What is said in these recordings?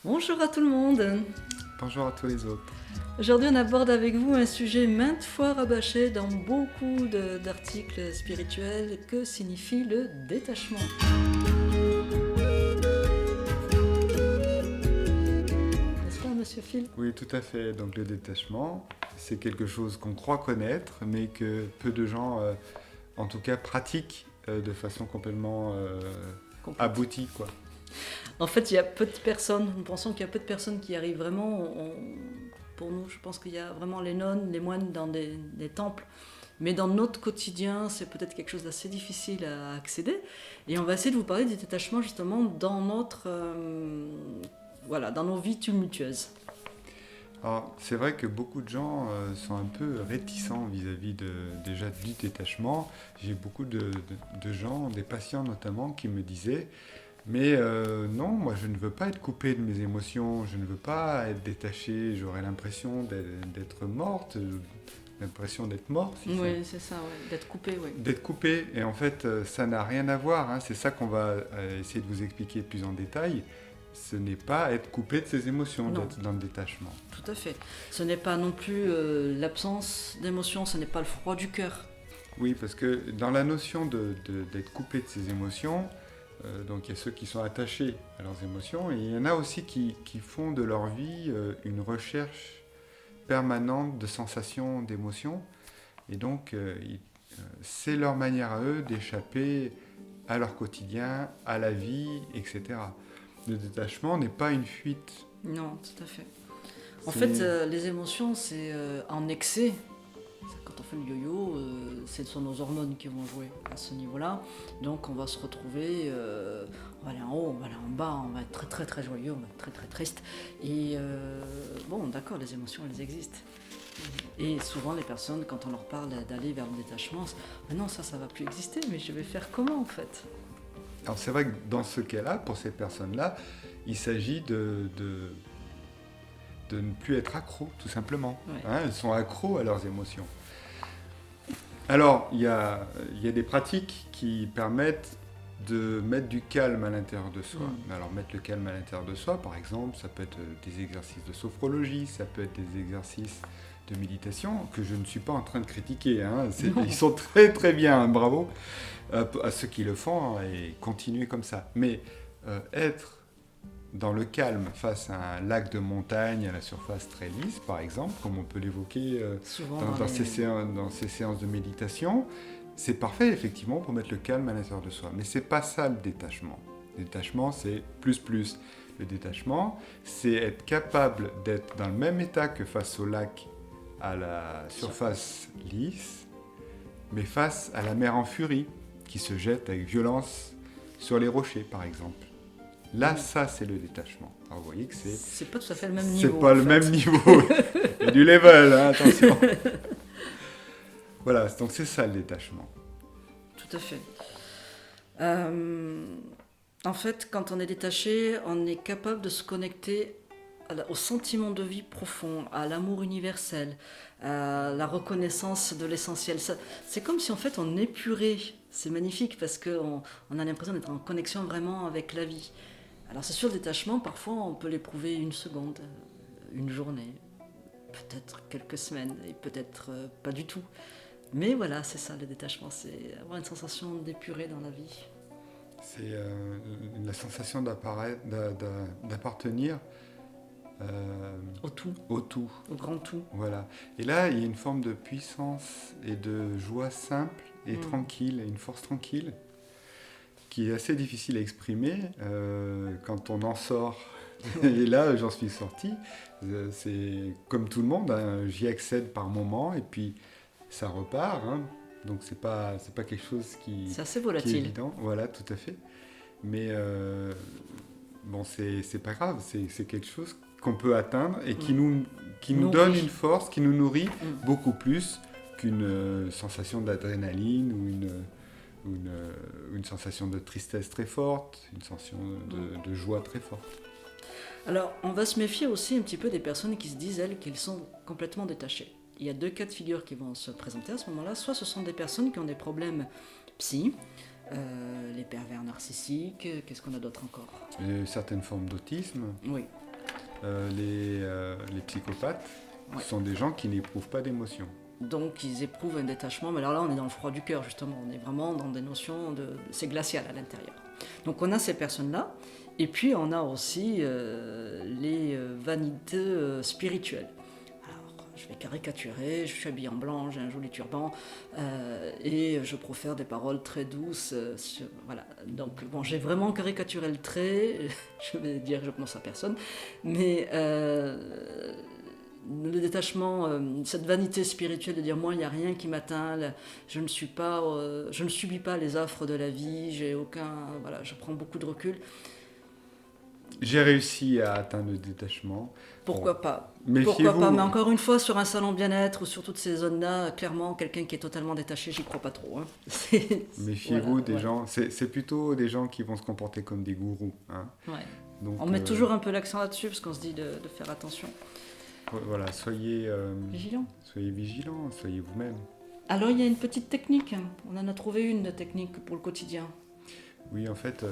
Bonjour à tout le monde. Bonjour à tous les autres. Aujourd'hui, on aborde avec vous un sujet maintes fois rabâché dans beaucoup d'articles spirituels. Que signifie le détachement? N'est-ce pas, monsieur Phil? Oui, tout à fait. Donc le détachement, c'est quelque chose qu'on croit connaître, mais que peu de gens, en tout cas, pratiquent de façon complètement Complète. aboutie, quoi. En fait, il y a peu de personnes, nous pensons qu'il y a peu de personnes qui y arrivent vraiment. Pour nous, je pense qu'il y a vraiment les nonnes, les moines dans des temples. Mais dans notre quotidien, c'est peut-être quelque chose d'assez difficile à accéder. Et on va essayer de vous parler du détachement justement dans dans nos vies tumultueuses. Alors, c'est vrai que beaucoup de gens sont un peu réticents vis-à-vis déjà du détachement. J'ai beaucoup de gens, des patients notamment, qui me disaient mais non, moi je ne veux pas être coupé de mes émotions, je ne veux pas être détaché, j'aurais l'impression d'être morte, l'impression d'être mort. Si Oui, c'est ça, ouais. D'être coupé, oui. D'être coupé, et en fait ça n'a rien à voir, hein. C'est ça qu'on va essayer de vous expliquer plus en détail. Ce n'est pas être coupé de ses émotions, Non. d'être dans le détachement. Tout à fait. Ce n'est pas non plus l'absence d'émotion, ce n'est pas le froid du cœur. Oui, parce que dans la notion d'être coupé de ses émotions, donc il y a ceux qui sont attachés à leurs émotions, et il y en a aussi qui font de leur vie une recherche permanente de sensations, d'émotions, et donc c'est leur manière à eux d'échapper à leur quotidien, à la vie, etc. Le détachement n'est pas une fuite. Non, tout à fait. En fait, les émotions, c'est en excès. Quand on fait le yo-yo, ce sont nos hormones qui vont jouer à ce niveau-là. Donc on va se retrouver, on va aller en haut, on va aller en bas, on va être très très très joyeux, on va être très très triste. Et bon, d'accord, les émotions, elles existent. Et souvent les personnes, quand on leur parle d'aller vers le détachement, ah non, ça va plus exister, mais je vais faire comment en fait? Alors c'est vrai que dans ce cas-là, pour ces personnes-là, il s'agit de ne plus être accro, tout simplement. Ouais. Hein, elles sont accros à leurs émotions. Alors, il y a des pratiques qui permettent de mettre du calme à l'intérieur de soi. Alors, mettre le calme à l'intérieur de soi, par exemple, ça peut être des exercices de sophrologie, ça peut être des exercices de méditation, que je ne suis pas en train de critiquer. Hein. Ils sont très très bien, hein, bravo à ceux qui le font, hein, et continuer comme ça. Mais être dans le calme face à un lac de montagne à la surface très lisse, par exemple, comme on peut l'évoquer dans ces séances de méditation, c'est parfait effectivement pour mettre le calme à l'intérieur de soi. Mais c'est pas ça le détachement. Le détachement, c'est plus. Le détachement, c'est être capable d'être dans le même état que face au lac à la surface lisse, mais face à la mer en furie qui se jette avec violence sur les rochers, par exemple. Là, ça, c'est le détachement. Alors, vous voyez que c'est pas tout à fait le même niveau. C'est pas le même niveau. Il y a du level, hein, attention. Voilà, donc c'est ça le détachement. Tout à fait. En fait, quand on est détaché, on est capable de se connecter au sentiment de vie profond, à l'amour universel, à la reconnaissance de l'essentiel. C'est comme si en fait on épurait. C'est magnifique parce qu'on a l'impression d'être en connexion vraiment avec la vie. Alors c'est sûr, le détachement, parfois on peut l'éprouver une seconde, une journée, peut-être quelques semaines, et peut-être pas du tout. Mais voilà, c'est ça le détachement, c'est avoir une sensation d'épurée dans la vie. C'est la sensation d'appartenir Au tout, au tout. au grand tout. Voilà. Et là, il y a une forme de puissance et de joie simple et tranquille, une force tranquille, qui est assez difficile à exprimer quand on en sort. Et là, j'en suis sorti. C'est comme tout le monde, hein, j'y accède par moment et puis ça repart. Hein. Donc c'est pas quelque chose C'est assez qui est volatile. évident. Voilà, tout à fait. Mais bon, c'est pas grave. C'est quelque chose qu'on peut atteindre et qui nous donne une force, qui nous nourrit beaucoup plus qu'une sensation d'adrénaline ou une sensation de tristesse très forte, une sensation de joie très forte. Alors, on va se méfier aussi un petit peu des personnes qui se disent, elles, qu'elles sont complètement détachées. Il y a deux cas de figure qui vont se présenter à ce moment-là. Soit ce sont des personnes qui ont des problèmes psy, les pervers narcissiques, qu'est-ce qu'on a d'autre encore ? Certaines formes d'autisme. Oui, les psychopathes Ouais. sont des gens qui n'éprouvent pas d'émotion. Donc ils éprouvent un détachement, mais alors là on est dans le froid du cœur justement, on est vraiment dans des notions c'est glacial à l'intérieur. Donc on a ces personnes-là, et puis on a aussi les vanités spirituelles. Alors je vais caricaturer, je suis habillée en blanc, j'ai un joli turban, et je profère des paroles très douces. Voilà. Donc bon, j'ai vraiment caricaturé le trait, je vais dire je pense à personne, mais... le détachement, cette vanité spirituelle de dire moi il n'y a rien qui m'atteint, je ne subis pas les affres de la vie, je prends beaucoup de recul. J'ai réussi à atteindre le détachement. Pourquoi Bon, pas méfiez-vous. Pourquoi pas? Mais encore une fois, sur un salon bien-être ou sur toutes ces zones-là, clairement, quelqu'un qui est totalement détaché, j'y crois pas trop. Hein. Méfiez-vous voilà, des ouais. gens. C'est plutôt des gens qui vont se comporter comme des gourous. Hein. Ouais. Donc, On met toujours un peu l'accent là-dessus parce qu'on se dit de faire attention. voilà, soyez Vigilant. vigilants, soyez vous-même. Alors il y a une petite technique, on en a trouvé une de technique pour le quotidien. Oui, en fait,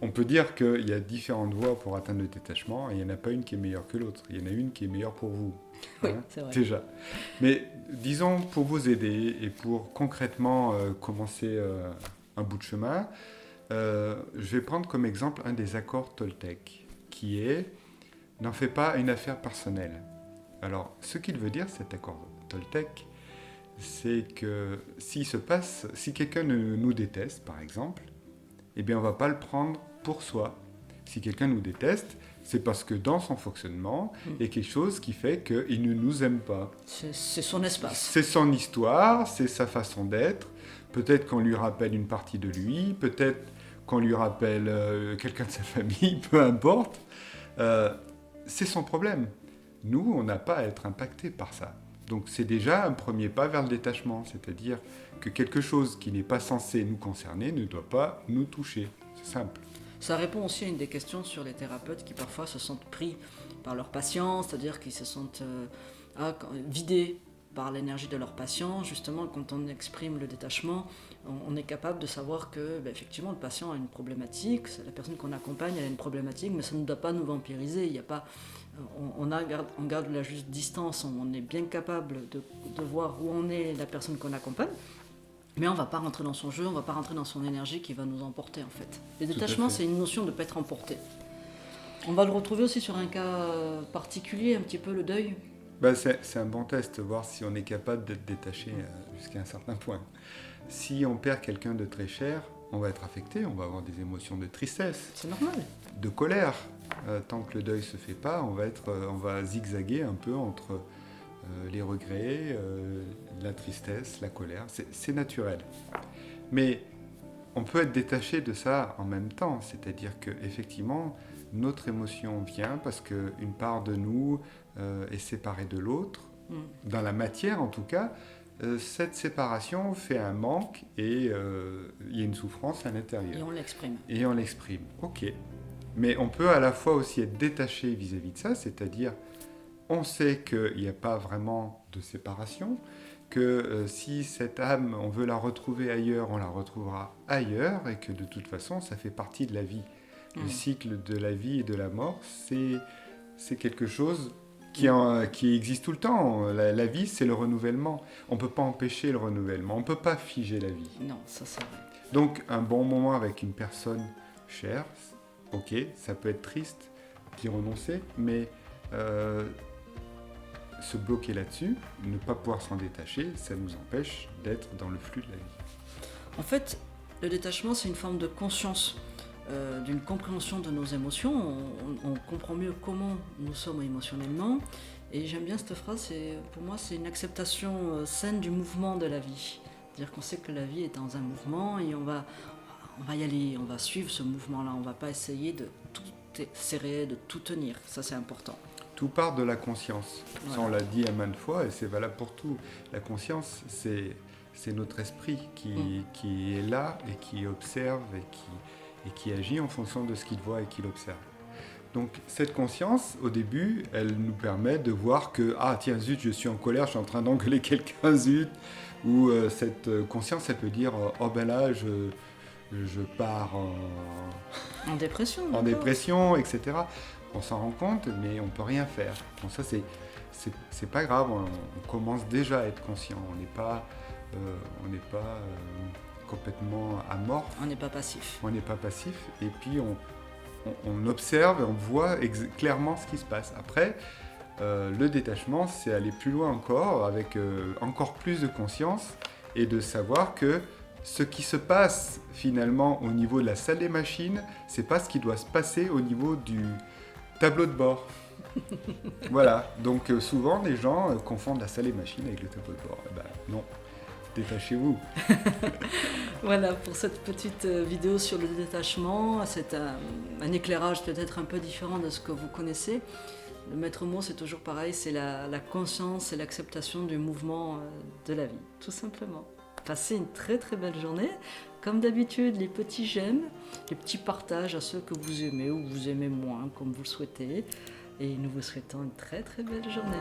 on peut dire qu'il y a différentes voies pour atteindre le détachement et il n'y en a pas une qui est meilleure que l'autre. Il y en a une qui est meilleure pour vous. Oui, c'est vrai. Déjà. Mais disons, pour vous aider et pour concrètement commencer un bout de chemin, je vais prendre comme exemple un des accords Toltec, qui est « n'en fais pas une affaire personnelle ». Alors, ce qu'il veut dire, cet accord Toltec, c'est que si quelqu'un nous déteste, par exemple, eh bien, on ne va pas le prendre pour soi. Si quelqu'un nous déteste, c'est parce que dans son fonctionnement, il y a quelque chose qui fait qu'il ne nous aime pas. C'est son espace. C'est son histoire, c'est sa façon d'être. Peut-être qu'on lui rappelle une partie de lui, peut-être qu'on lui rappelle quelqu'un de sa famille, peu importe. C'est son problème. Nous, on n'a pas à être impacté par ça. Donc c'est déjà un premier pas vers le détachement, c'est-à-dire que quelque chose qui n'est pas censé nous concerner ne doit pas nous toucher. C'est simple. Ça répond aussi à une des questions sur les thérapeutes qui parfois se sentent pris par leurs patients, c'est-à-dire qu'ils se sentent vidés par l'énergie de leurs patients. Justement, quand on exprime le détachement, on est capable de savoir que, effectivement, le patient a une problématique, la personne qu'on accompagne elle a une problématique, mais ça ne doit pas nous vampiriser. Il y a pas, on garde la juste distance, on est bien capable de voir où on est la personne qu'on accompagne. Mais on ne va pas rentrer dans son jeu, on ne va pas rentrer dans son énergie qui va nous emporter en fait. Le détachement, c'est une notion de ne pas être emporté. On va le retrouver aussi sur un cas particulier, un petit peu le deuil. C'est un bon test, voir si on est capable d'être détaché jusqu'à un certain point. Si on perd quelqu'un de très cher, on va être affecté, on va avoir des émotions de tristesse. C'est normal. De colère. Tant que le deuil ne se fait pas, on va zigzaguer un peu entre les regrets, la tristesse, la colère. C'est naturel. Mais on peut être détaché de ça en même temps. C'est-à-dire qu'effectivement, notre émotion vient parce qu'une part de nous est séparée de l'autre. Dans la matière, en tout cas, cette séparation fait un manque et il y a une souffrance à l'intérieur. Et on l'exprime. Ok. Mais on peut à la fois aussi être détaché vis-à-vis de ça, c'est-à-dire on sait qu'il n'y a pas vraiment de séparation, que si cette âme, on veut la retrouver ailleurs, on la retrouvera ailleurs, et que de toute façon, ça fait partie de la vie. Le cycle de la vie et de la mort, c'est quelque chose qui existe tout le temps. La vie, c'est le renouvellement. On ne peut pas empêcher le renouvellement, on ne peut pas figer la vie. Non, ça c'est vrai. Donc, un bon moment avec une personne chère, ok, ça peut être triste d'y renoncer, mais se bloquer là-dessus, ne pas pouvoir s'en détacher, ça nous empêche d'être dans le flux de la vie. En fait, le détachement, c'est une forme de conscience, d'une compréhension de nos émotions. On comprend mieux comment nous sommes émotionnellement. Et j'aime bien cette phrase, pour moi, c'est une acceptation saine du mouvement de la vie. C'est-à-dire qu'on sait que la vie est dans un mouvement et on va y aller, on va suivre ce mouvement-là. On ne va pas essayer de tout serrer, de tout tenir. Ça, c'est important. Tout part de la conscience. Voilà. Ça, on l'a dit à maintes fois et c'est valable pour tout. La conscience, c'est notre esprit qui est là et qui observe et qui agit en fonction de ce qu'il voit et qu'il observe. Donc cette conscience, au début, elle nous permet de voir que « Ah tiens, zut, je suis en colère, je suis en train d'engueuler quelqu'un, zut !» Ou cette conscience, elle peut dire « Oh ben là, je pars en dépression. en dépression, etc. » on s'en rend compte, mais on peut rien faire. Bon, ça, c'est pas grave, on commence déjà à être conscient. On n'est pas complètement amorphe. On n'est pas passif. On n'est pas passif. Et puis, on observe et on voit clairement ce qui se passe. Après, le détachement, c'est aller plus loin encore, avec encore plus de conscience et de savoir que ce qui se passe finalement au niveau de la salle des machines, c'est pas ce qui doit se passer au niveau du tableau de bord. Voilà, donc souvent les gens confondent la salle des machines avec le tableau de bord. Eh ben, non, détachez-vous. Voilà, pour cette petite vidéo sur le détachement, c'est un éclairage peut-être un peu différent de ce que vous connaissez. Le maître mot, c'est toujours pareil, c'est la conscience et l'acceptation du mouvement de la vie, tout simplement. Passez une très très belle journée. Comme d'habitude, les petits j'aime, les petits partages à ceux que vous aimez ou vous aimez moins, comme vous le souhaitez. Et nous vous souhaitons une très très belle journée.